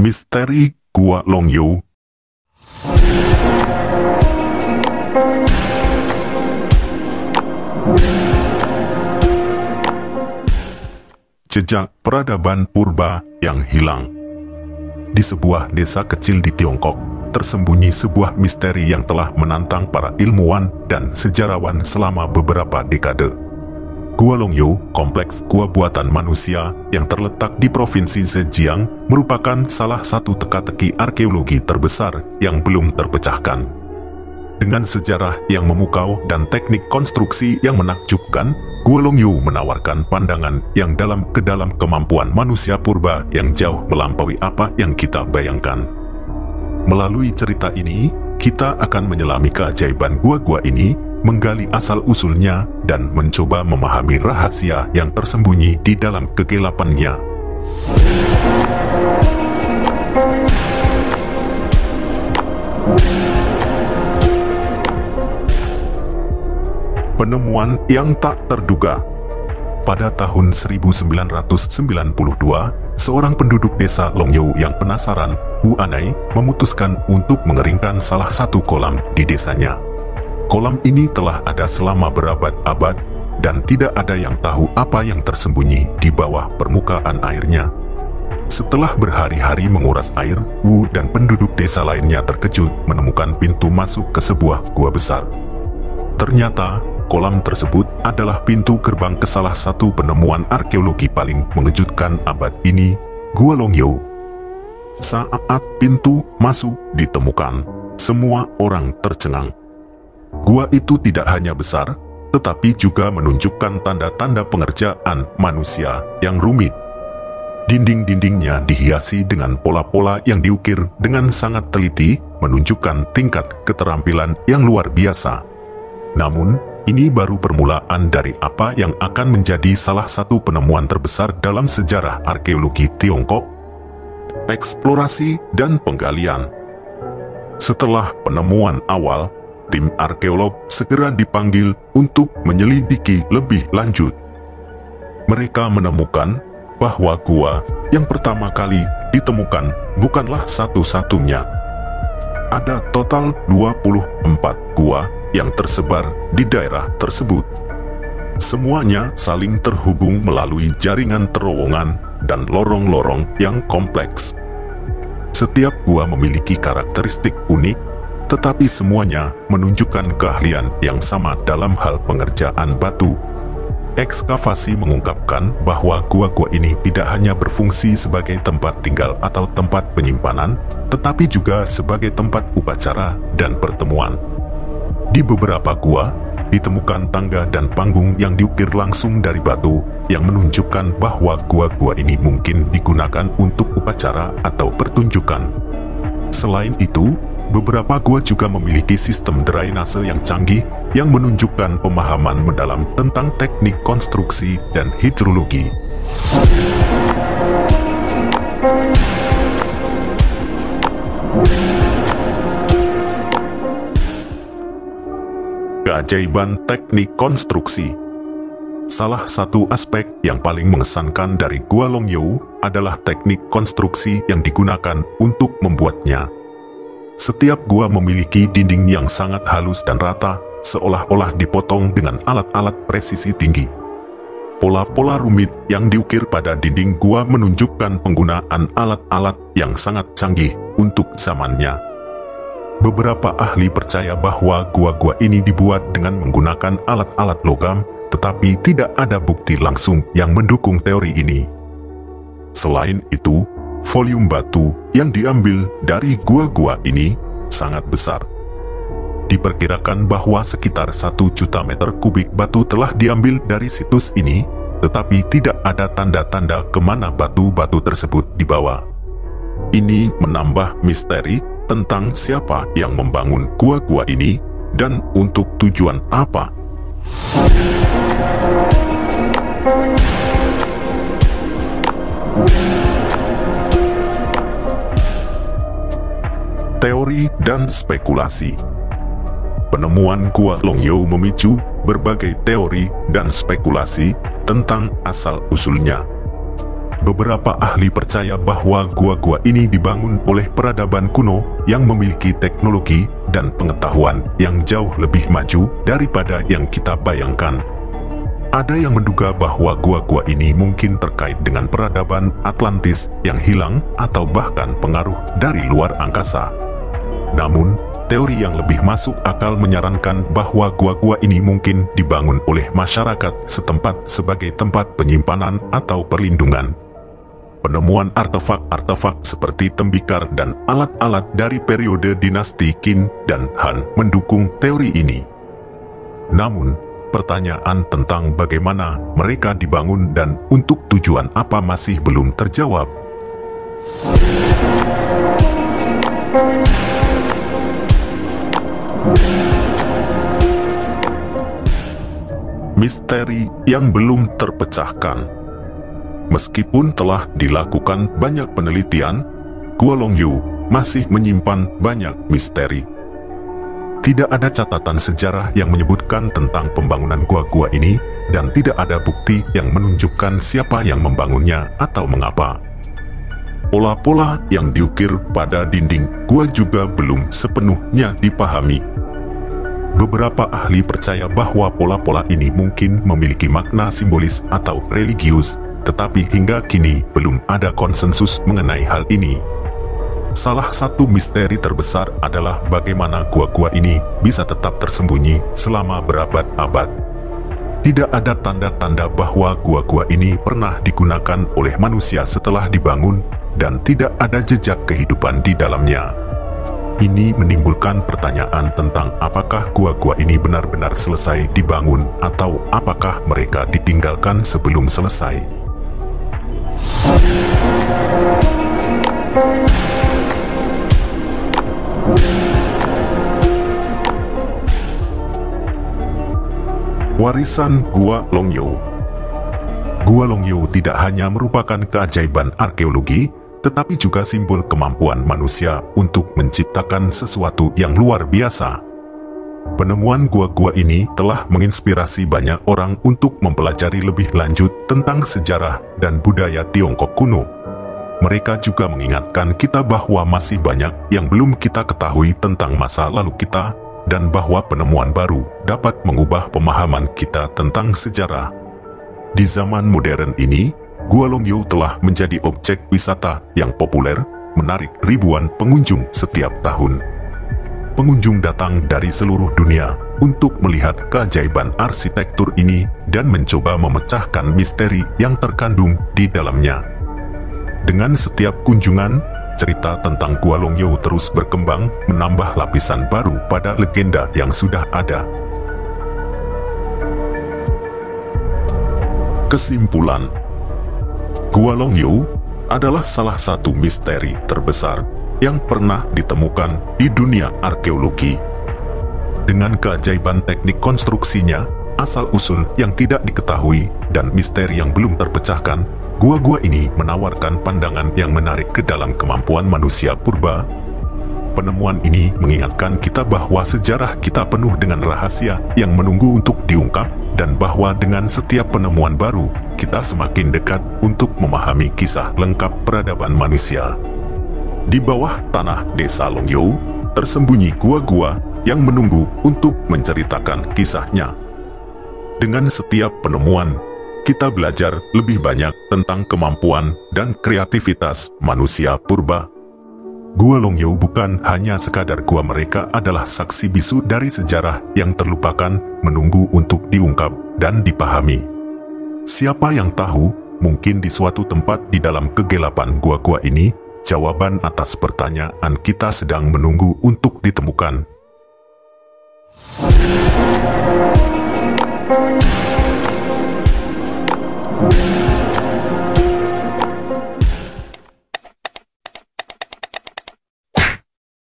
Misteri Gua Longyu. Jejak peradaban purba yang hilang. Di sebuah desa kecil di Tiongkok, tersembunyi sebuah misteri yang telah menantang para ilmuwan dan sejarawan selama beberapa dekade. Gua Longyu, kompleks gua buatan manusia yang terletak di Provinsi Zhejiang, merupakan salah satu teka-teki arkeologi terbesar yang belum terpecahkan. Dengan sejarah yang memukau dan teknik konstruksi yang menakjubkan, Gua Longyu menawarkan pandangan yang dalam ke dalam kemampuan manusia purba yang jauh melampaui apa yang kita bayangkan. Melalui cerita ini, kita akan menyelami keajaiban gua-gua ini, menggali asal-usulnya, dan mencoba memahami rahasia yang tersembunyi di dalam kegelapannya. Penemuan yang tak terduga. Pada tahun 1992, seorang penduduk desa Longyu yang penasaran, Wu Anai, memutuskan untuk mengeringkan salah satu kolam di desanya. Kolam ini telah ada selama berabad-abad, dan tidak ada yang tahu apa yang tersembunyi di bawah permukaan airnya. Setelah berhari-hari menguras air, Wu dan penduduk desa lainnya terkejut menemukan pintu masuk ke sebuah gua besar. Ternyata, kolam tersebut adalah pintu gerbang ke salah satu penemuan arkeologi paling mengejutkan abad ini, Gua Longyu. Saat pintu masuk ditemukan, semua orang tercengang. Gua itu tidak hanya besar, tetapi juga menunjukkan tanda-tanda pengerjaan manusia yang rumit. Dinding-dindingnya dihiasi dengan pola-pola yang diukir dengan sangat teliti, menunjukkan tingkat keterampilan yang luar biasa. Namun, ini baru permulaan dari apa yang akan menjadi salah satu penemuan terbesar dalam sejarah arkeologi Tiongkok. Eksplorasi dan penggalian. Setelah penemuan awal, tim arkeolog segera dipanggil untuk menyelidiki lebih lanjut. Mereka menemukan bahwa gua yang pertama kali ditemukan bukanlah satu-satunya. Ada total 24 gua yang tersebar di daerah tersebut. Semuanya saling terhubung melalui jaringan terowongan dan lorong-lorong yang kompleks. Setiap gua memiliki karakteristik unik, tetapi semuanya menunjukkan keahlian yang sama dalam hal pengerjaan batu. Ekskavasi mengungkapkan bahwa gua-gua ini tidak hanya berfungsi sebagai tempat tinggal atau tempat penyimpanan, tetapi juga sebagai tempat upacara dan pertemuan. Di beberapa gua, ditemukan tangga dan panggung yang diukir langsung dari batu, yang menunjukkan bahwa gua-gua ini mungkin digunakan untuk upacara atau pertunjukan. Selain itu, beberapa gua juga memiliki sistem drainase yang canggih yang menunjukkan pemahaman mendalam tentang teknik konstruksi dan hidrologi. Keajaiban teknik konstruksi. Salah satu aspek yang paling mengesankan dari Gua Longyu adalah teknik konstruksi yang digunakan untuk membuatnya. Setiap gua memiliki dinding yang sangat halus dan rata, seolah-olah dipotong dengan alat-alat presisi tinggi. Pola-pola rumit yang diukir pada dinding gua menunjukkan penggunaan alat-alat yang sangat canggih untuk zamannya. Beberapa ahli percaya bahwa gua-gua ini dibuat dengan menggunakan alat-alat logam, tetapi tidak ada bukti langsung yang mendukung teori ini. Selain itu, volume batu yang diambil dari gua-gua ini sangat besar. Diperkirakan bahwa sekitar 1 juta meter kubik batu telah diambil dari situs ini, tetapi tidak ada tanda-tanda kemana batu-batu tersebut dibawa. Ini menambah misteri tentang siapa yang membangun gua-gua ini dan untuk tujuan apa. Teori dan spekulasi. Penemuan Gua Longyu memicu berbagai teori dan spekulasi tentang asal-usulnya. Beberapa ahli percaya bahwa gua-gua ini dibangun oleh peradaban kuno yang memiliki teknologi dan pengetahuan yang jauh lebih maju daripada yang kita bayangkan. Ada yang menduga bahwa gua-gua ini mungkin terkait dengan peradaban Atlantis yang hilang atau bahkan pengaruh dari luar angkasa. Namun, teori yang lebih masuk akal menyarankan bahwa gua-gua ini mungkin dibangun oleh masyarakat setempat sebagai tempat penyimpanan atau perlindungan. Penemuan artefak-artefak seperti tembikar dan alat-alat dari periode dinasti Qin dan Han mendukung teori ini. Namun, pertanyaan tentang bagaimana mereka dibangun dan untuk tujuan apa masih belum terjawab. Misteri yang belum terpecahkan. Meskipun telah dilakukan banyak penelitian, Gua Longyu masih menyimpan banyak misteri. Tidak ada catatan sejarah yang menyebutkan tentang pembangunan gua-gua ini, dan tidak ada bukti yang menunjukkan siapa yang membangunnya atau mengapa. Pola-pola yang diukir pada dinding gua juga belum sepenuhnya dipahami. Beberapa ahli percaya bahwa pola-pola ini mungkin memiliki makna simbolis atau religius, tetapi hingga kini belum ada konsensus mengenai hal ini. Salah satu misteri terbesar adalah bagaimana gua-gua ini bisa tetap tersembunyi selama berabad-abad. Tidak ada tanda-tanda bahwa gua-gua ini pernah digunakan oleh manusia setelah dibangun, dan tidak ada jejak kehidupan di dalamnya. Ini menimbulkan pertanyaan tentang apakah gua-gua ini benar-benar selesai dibangun atau apakah mereka ditinggalkan sebelum selesai. Warisan Gua Longyu. Gua Longyu tidak hanya merupakan keajaiban arkeologi, tetapi juga simbol kemampuan manusia untuk menciptakan sesuatu yang luar biasa. Penemuan gua-gua ini telah menginspirasi banyak orang untuk mempelajari lebih lanjut tentang sejarah dan budaya Tiongkok kuno. Mereka juga mengingatkan kita bahwa masih banyak yang belum kita ketahui tentang masa lalu kita, dan bahwa penemuan baru dapat mengubah pemahaman kita tentang sejarah. Di zaman modern ini, Gua Longyu telah menjadi objek wisata yang populer, menarik ribuan pengunjung setiap tahun. Pengunjung datang dari seluruh dunia untuk melihat keajaiban arsitektur ini dan mencoba memecahkan misteri yang terkandung di dalamnya. Dengan setiap kunjungan, cerita tentang Gua Longyu terus berkembang, menambah lapisan baru pada legenda yang sudah ada. Kesimpulan, Gua Longyu adalah salah satu misteri terbesar yang pernah ditemukan di dunia arkeologi. Dengan keajaiban teknik konstruksinya, asal-usul yang tidak diketahui, dan misteri yang belum terpecahkan, gua-gua ini menawarkan pandangan yang menarik ke dalam kemampuan manusia purba. Penemuan ini mengingatkan kita bahwa sejarah kita penuh dengan rahasia yang menunggu untuk diungkap, dan bahwa dengan setiap penemuan baru, kita semakin dekat untuk memahami kisah lengkap peradaban manusia. Di bawah tanah desa Longyu, tersembunyi gua-gua yang menunggu untuk menceritakan kisahnya. Dengan setiap penemuan, kita belajar lebih banyak tentang kemampuan dan kreativitas manusia purba. Gua Longyu bukan hanya sekadar gua, mereka adalah saksi bisu dari sejarah yang terlupakan, menunggu untuk diungkap dan dipahami. Siapa yang tahu, mungkin di suatu tempat di dalam kegelapan gua-gua ini, jawaban atas pertanyaan kita sedang menunggu untuk ditemukan.